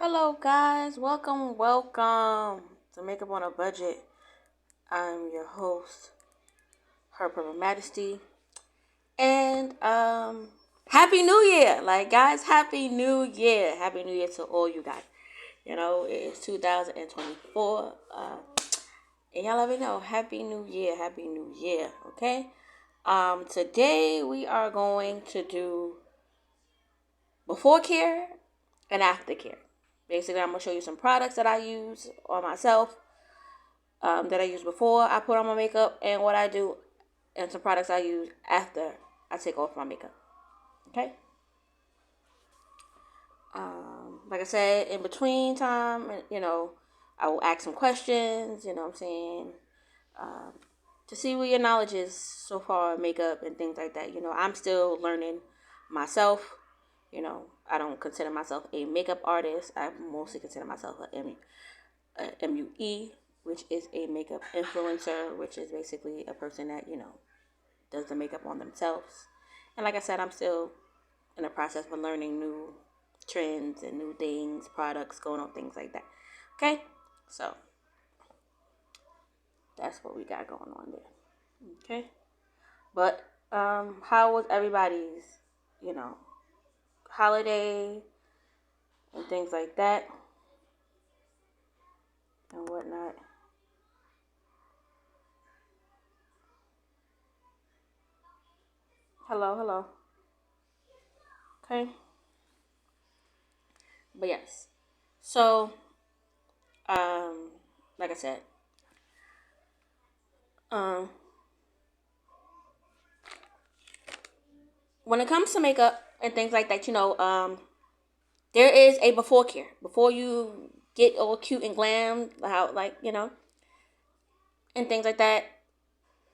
Hello, guys. Welcome to Makeup on a Budget. I'm your host, Her Purple Majesty, and Happy New Year! Guys, Happy New Year! Happy New Year to all you guys. It's 2024. And y'all let me know. Happy New Year! Happy New Year! Okay. Today we are going to do before care and after care. Basically, I'm gonna show you some products that I use on myself, that I used before I put on my makeup, and what I do, and some products I use after I take off my makeup. Okay. Like I said, in between time, I will ask some questions. You know what I'm saying? Um, to see where your knowledge is so far in makeup and things like that. I'm still learning myself. I don't consider myself a makeup artist. I mostly consider myself a MUE, which is a makeup influencer, which is basically a person that, does the makeup on themselves. And like I said, I'm still in the process of learning new trends and new things, products going on, things like that. Okay? So that's what we got going on there. Okay? But how was everybody's, you know, holiday and things like that and whatnot? Hello, hello. Okay? But yes. So, um, like I said, um, when it comes to makeup and things like that, there is a before care. Before you get all cute and glam, how and things like that,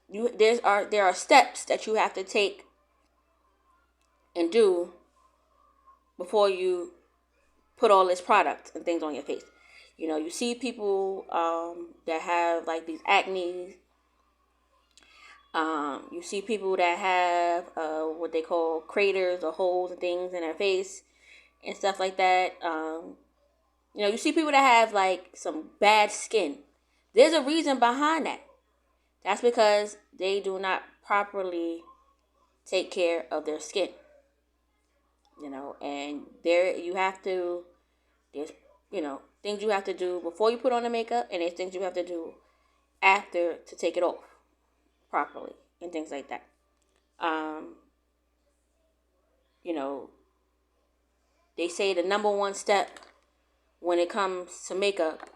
there are steps that you have to take and do before you put all this product and things on your face. You see people that have like these acne. You see people that have what they call craters or holes and things in their face and stuff like that. You see people that have like some bad skin. There's a reason behind that. That's because they do not properly take care of their skin. And there's, things you have to do before you put on the makeup, and there's things you have to do after to take it off properly and things like that. Um, you know, they say the number one step when it comes to makeup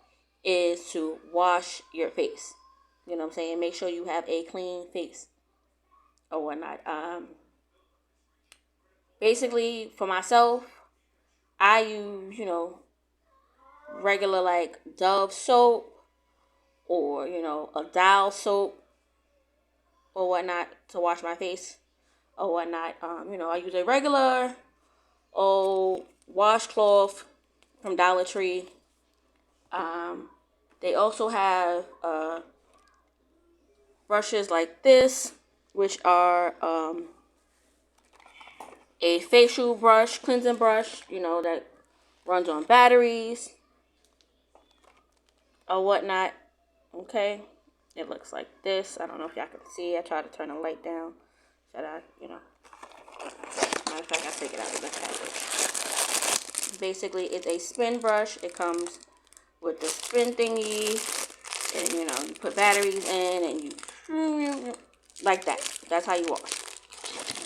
is to wash your face. You know what I'm saying? Make sure you have a clean face or whatnot. Basically, for myself, I use, regular like Dove soap or, a Dial soap or whatnot to wash my face or whatnot. I use a regular old washcloth from Dollar Tree. They also have brushes like this, which are a facial brush, cleansing brush, that runs on batteries or whatnot. Okay, it looks like this. I don't know if y'all can see. I tried to turn the light down. Should I, matter of fact, I take it out of the package. Basically, it's a spin brush. It comes with the spin thingy, and you put batteries in, and you like that. That's how you wash.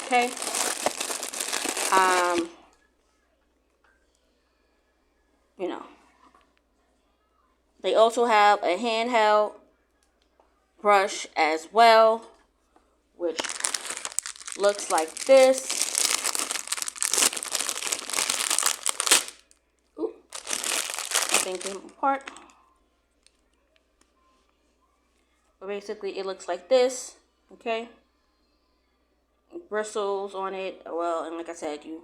Okay. Um, you know, they also have a handheld brush as well, which looks like this. Ooh, I think came apart. But basically, it looks like this. Okay. Bristles on it. Well, and like I said, you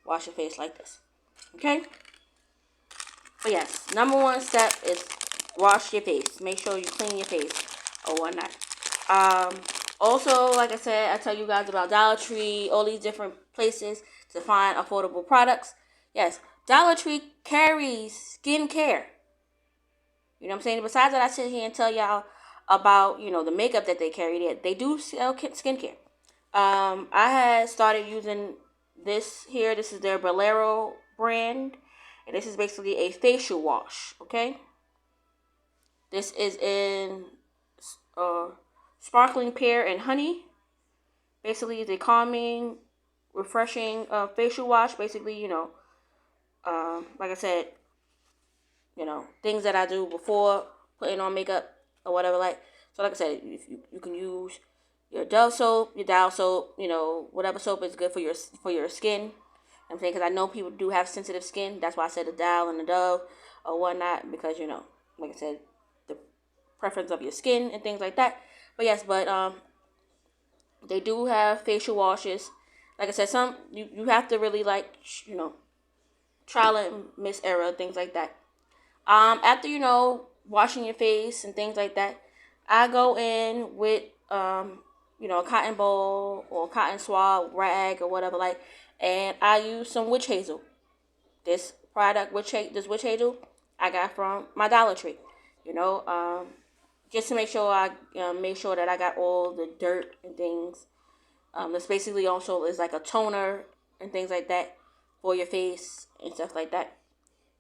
wash your face like this. Okay. But yes, number one step is wash your face. Make sure you clean your face or whatnot. Also, like I said, I tell you guys about Dollar Tree, all these different places to find affordable products. Yes, Dollar Tree carries skincare. You know what I'm saying? Besides that, I sit here and tell y'all about, the makeup that they carry. They do sell skincare. I had started using this here. This is their Bolero brand. And this is basically a facial wash, okay? This is in uh, sparkling pear and honey. Basically, it's a calming, refreshing facial wash. Basically, like I said, things that I do before putting on makeup or whatever. So like I said, you can use your Dove soap, your Dial soap, whatever soap is good for your skin. I'm saying, because I know people do have sensitive skin. That's why I said the Dial and the Dove or whatnot, because like I said, the preference of your skin and things like that. But yes, they do have facial washes. Like I said, some you have to really trial and miss error, things like that. After washing your face and things like that, I go in with a cotton ball or cotton swab rag or whatever, and I use some witch hazel. This witch hazel, I got from my Dollar Tree. You know, um, just to make sure I make sure that I got all the dirt and things. This basically also is like a toner and things like that for your face and stuff like that.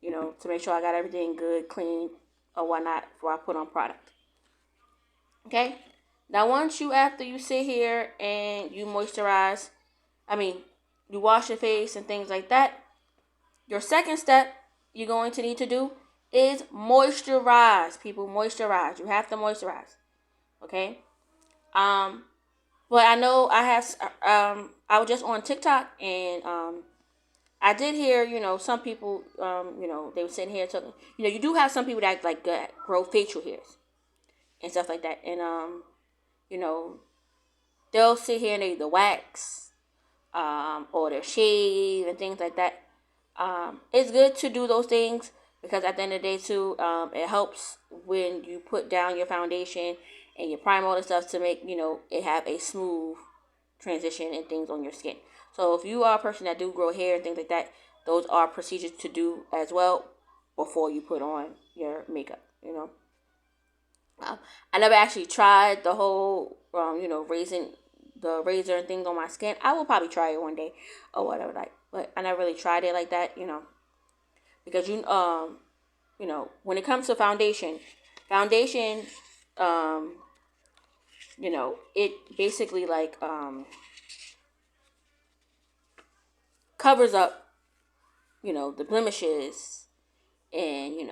To make sure I got everything good, clean, or whatnot before I put on product. Okay? Now, after you sit here and you moisturize, you wash your face and things like that, your second step you're going to need to do is moisturize. People, moisturize. You have to moisturize. Okay? But I know I was just on TikTok and I did hear, some people, they were sitting here talking. You do have some people that grow facial hairs and stuff like that, and you know, they'll sit here and they either wax, or they'll shave and things like that. It's good to do those things because at the end of the day, too, it helps when you put down your foundation and your primer, all the stuff to make it have a smooth transition and things on your skin. So if you are a person that do grow hair and things like that, those are procedures to do as well before you put on your makeup. I never actually tried the whole, raising the razor and things on my skin. I will probably try it one day or whatever, but I never really tried it like that, because when it comes to foundation, um, it basically covers up, the blemishes and,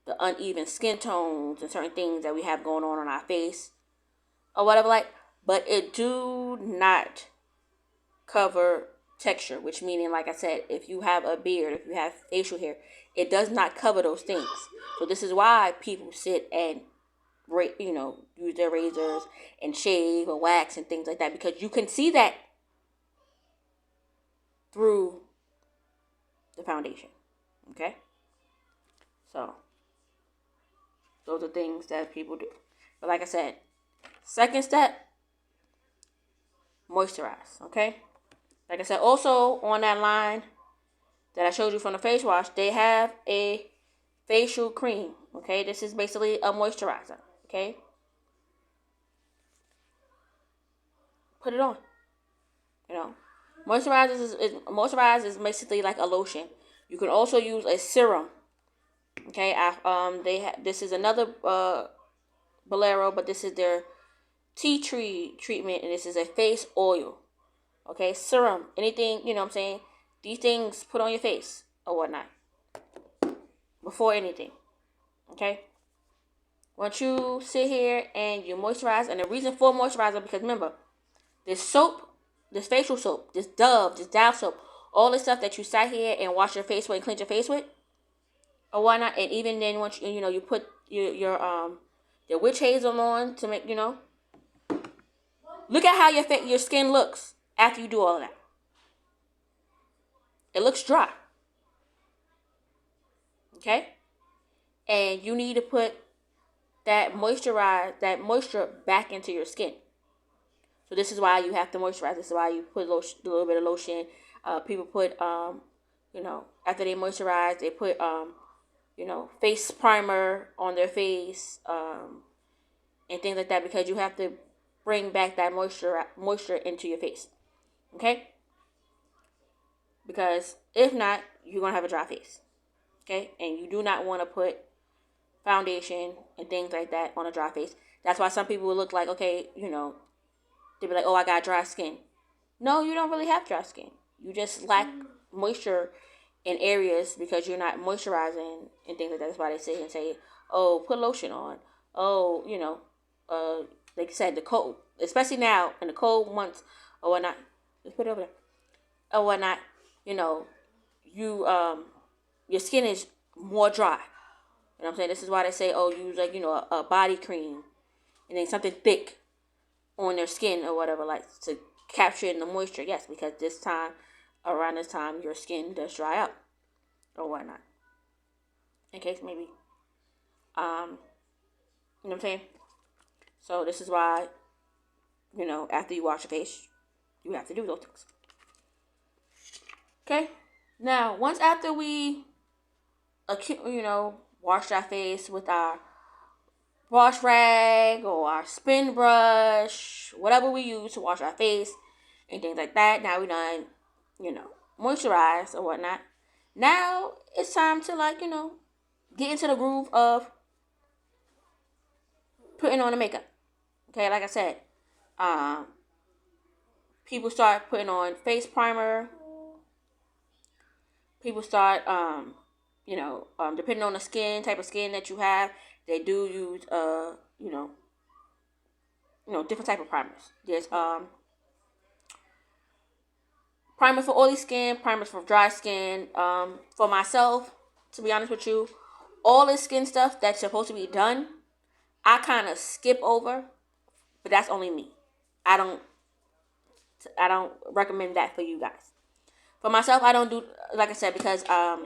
the uneven skin tones and certain things that we have going on our face or whatever, but it do not cover texture, which meaning, like I said, if you have a beard, if you have facial hair, it does not cover those things. So this is why people sit and use their razors and shave or wax and things like that, because you can see that through the foundation. Okay? So those are things that people do. But like I said, second step, moisturize. Okay? Like I said, also on that line that I showed you from the face wash, they have a facial cream. Okay? This is basically a moisturizer. Okay? Put it on. Moisturize is basically like a lotion. You can also use a serum. Okay, this is another Bolero, but this is their tea tree treatment, and this is a face oil. Okay, serum, anything, what I'm saying, these things put on your face or whatnot before anything. Okay, once you sit here and you moisturize, and the reason for moisturizer, because remember, this soap, this facial soap, this Dove, this Dial soap, all the stuff that you sat here and wash your face with and cleanse your face with, or whatnot, and even then once you put your witch hazel on to make look at how your skin looks after you do all of that. It looks dry. Okay, and you need to put that moisture back into your skin. So this is why you have to moisturize. This is why you put a little bit of lotion. People put after they moisturize, they put face primer on their face, and things like that, because you have to bring back that moisture into your face. Okay? Because if not, you're gonna have a dry face. Okay? And you do not want to put foundation and things like that on a dry face. That's why some people will look like, okay, they'll be like, oh, I got dry skin. No, you don't really have dry skin. You just lack moisture in areas because you're not moisturizing and things like that. That's why they say, oh, put lotion on. Oh, like I said, the cold, especially now in the cold months or whatnot. Just put it over there. Or whatnot. You your skin is more dry. You know what I'm saying? This is why they say, oh, use like a body cream and then something thick on their skin or whatever, like to capture in the moisture. Yes, because around this time, your skin does dry up or whatnot. In case maybe, you know what I'm saying? So this is why, after you wash your face, you have to do those things. Okay. Now, once after we, wash our face with our wash rag or our spin brush, whatever we use to wash our face and things like that. Now we done, moisturize or whatnot. Now it's time to get into the groove of putting on the makeup. Okay, like I said, people start putting on face primer. People start, depending on the type of skin that you have, they do use, different type of primers. There's primer for oily skin, primers for dry skin. For myself, to be honest with you, all the skin stuff that's supposed to be done, I kind of skip over, but that's only me. I don't recommend that for you guys. For myself, I don't do, like I said, because I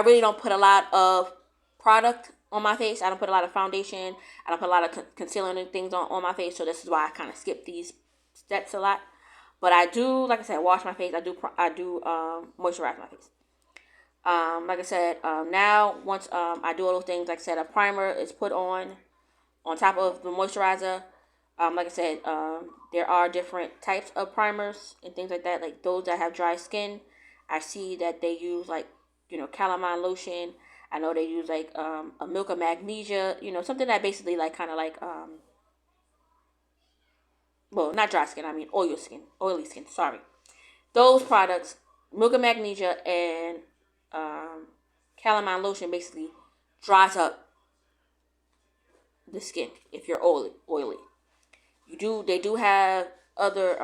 really don't put a lot of product on my face. I don't put a lot of foundation. I don't put a lot of concealer and things on my face. So this is why I kind of skip these steps a lot. But I do, like I said, wash my face. I do moisturize my face. Like I said, now once I do all those things, like I said, a primer is put on top of the moisturizer. Like I said, there are different types of primers and things like that. Like those that have dry skin, I see that they use like calamine lotion. I know they use like a milk of magnesia. Something that basically like kind of like well, not dry skin. I mean oily skin. Sorry, those products, milk of magnesia and calamine lotion, basically dries up the skin if you're oily. They do have other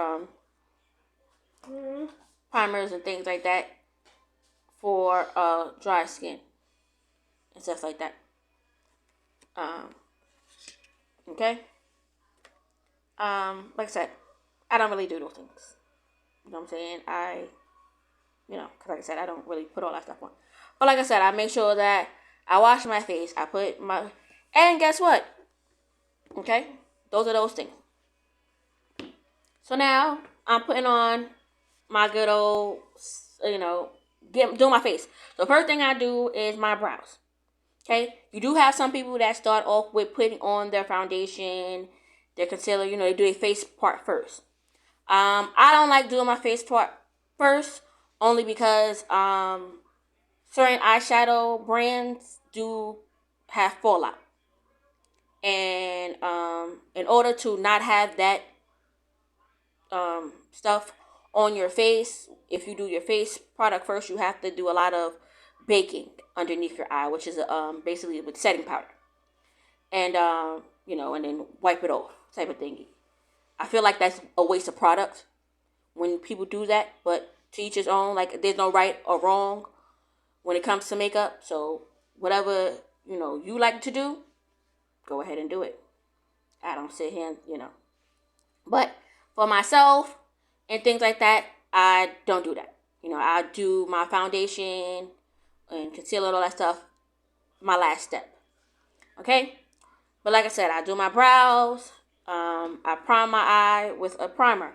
primers and things like that for dry skin and stuff like that. Okay. Like I said, I don't really do those things. You know what I'm saying? Because like I said, I don't really put all that stuff on. But like I said, I make sure that I wash my face. And guess what? Okay? Those are those things. So now I'm putting on my good old, doing my face. The first thing I do is my brows. Okay? You do have some people that start off with putting on their foundation, their concealer, they do their face part first. I don't like doing my face part first, only because certain eyeshadow brands do have fallout. And in order to not have that stuff on your face, if you do your face product first, you have to do a lot of baking underneath your eye, which is basically with setting powder. And and then wipe it off, type of thingy. I feel like that's a waste of product when people do that, but to each his own. Like, there's no right or wrong when it comes to makeup. So whatever you like to do, go ahead and do it. I don't sit here and but for myself and things like that, I don't do that. I do my foundation and concealer and all that stuff my last step. Okay? But like I said, I do my brows. I prime my eye with a primer.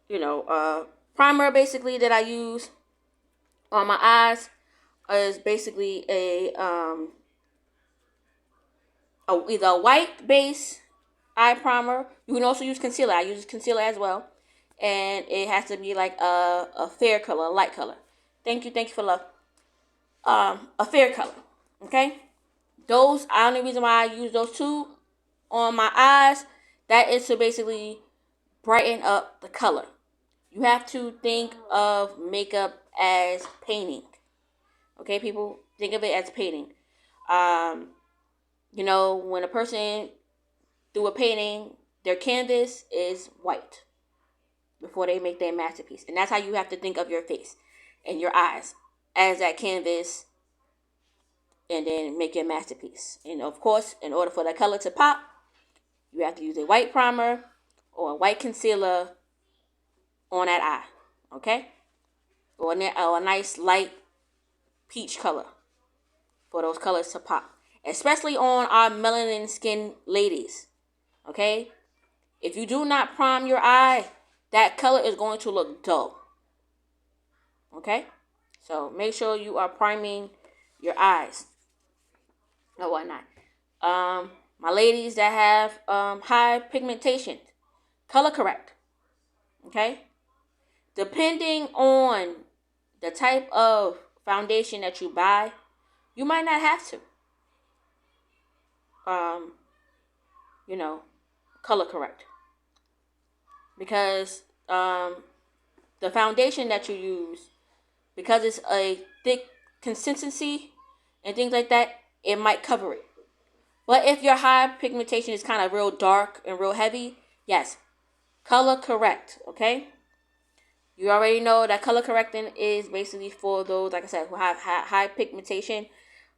primer basically that I use on my eyes is basically either a white base eye primer. You can also use concealer. I use concealer as well, and it has to be like a fair color, a light color. Thank you for love. A fair color. Okay, those. The only reason why I use those two on my eyes, that is to basically brighten up the color. You have to think of makeup as painting. Okay, people, think of it as painting. Um, when a person do a painting, their canvas is white before they make their masterpiece. And that's how you have to think of your face and your eyes as that canvas, and then make your masterpiece. And of course, in order for that color to pop, you have to use a white primer or a white concealer on that eye. Okay? Or a nice light peach color for those colors to pop. Especially on our melanin skin ladies. Okay? If you do not prime your eye, that color is going to look dull. Okay? So make sure you are priming your eyes or whatnot. My ladies that have high pigmentation, color correct. Okay? Depending on the type of foundation that you buy, you might not have to. Color correct. Because the foundation that you use, because it's a thick consistency and things like that, it might cover it. But if your high pigmentation is kind of real dark and real heavy, yes, color correct, okay? You already know that color correcting is basically for those, like I said, who have high pigmentation,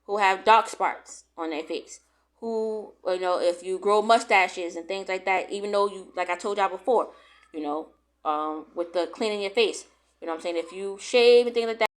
who have dark spots on their face, who, if you grow mustaches and things like that, even though you, like I told y'all before, with the cleaning your face, if you shave and things like that,